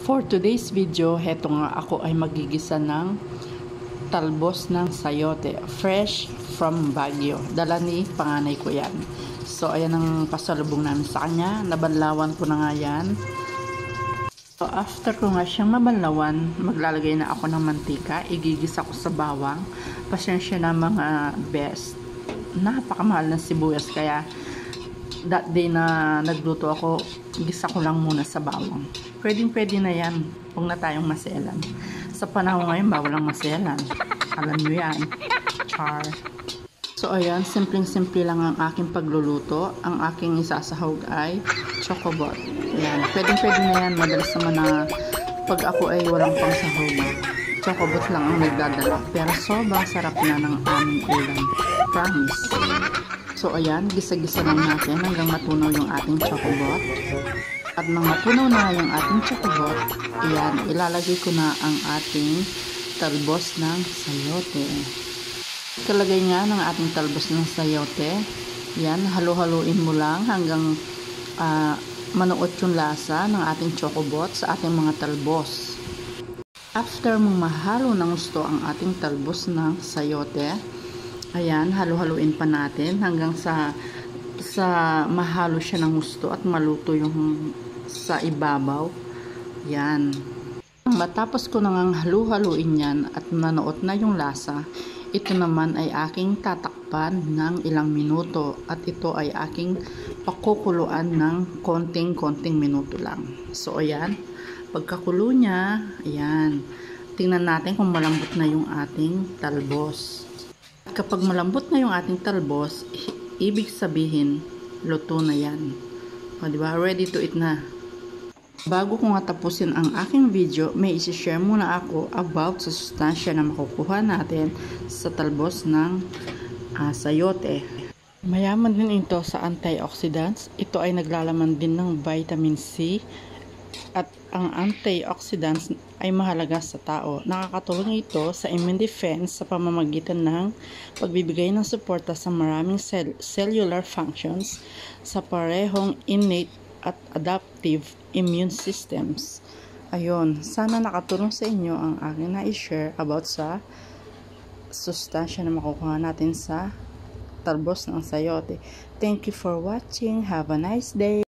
For today's video, heto nga ako ay magigisa ng talbos ng sayote, fresh from Baguio. Dala ni panganay ko yan. So, ayan ang pasalubong namin sa kanya. Nabanlawan ko na nga yan. So, after ko nga siyang mabanlawan, maglalagay na ako ng mantika. Igigisa ko sa bawang. Pasensya na mga best. Napakamahal ng sibuyas, kaya that day na nagluto ako, gisa ko lang muna sa bawang. Pwede na yan. Huwag na tayong maselan. Sa panahon ngayon, bawal ang maselan. Alam nyo yan. Char. So, ayan. Simpleng-simple lang ang aking pagluluto. Ang aking isasahog ay chocobot. Ayan. Pwede na yan. Madalas naman na pag ako ay walang pang sahog, chocobot lang ang nagdadala. Pero sobrang sarap na ng aming ulam. Promise. So, ayan. Gisa-gisa lang natin hanggang matunaw yung ating chocobot. At nang matunaw na yung ating chocobot, ayan, ilalagay ko na ang ating talbos ng sayote. Kalagay nga ng ating talbos ng sayote, ayan, halo-haluin mo lang hanggang manuot yung lasa ng ating chocobot sa ating mga talbos. After mong mahalo ng gusto ang ating talbos ng sayote, ayan, halo-haluin pa natin hanggang sa mahalo siya ng gusto at maluto yung sa ibabaw. Yan. Matapos ko nang halu-haluin yan at nanuot na yung lasa, ito naman ay aking tatakpan ng ilang minuto at ito ay aking pakukuluan ng konting minuto lang. So, ayan. Pagkakulo niya, ayan. Tingnan natin kung malambot na yung ating talbos. At kapag malambot na yung ating talbos, ibig sabihin, luto na yan. O, diba? Ready to eat na. Bago ko nga tapusin ang aking video, may isi-share muna ako about sa sustansya na makukuha natin sa talbos ng sayote. Mayaman din ito sa antioxidants. Ito ay naglalaman din ng vitamin C. At ang antioxidants ay mahalaga sa tao. Nakakatulong ito sa immune defense sa pamamagitan ng pagbibigay ng suporta sa maraming cellular functions sa parehong innate at adaptive immune systems. Ayun, sana nakatulong sa inyo ang aking na-share about sa sustansya na makukuha natin sa talbos ng sayote. Thank you for watching. Have a nice day.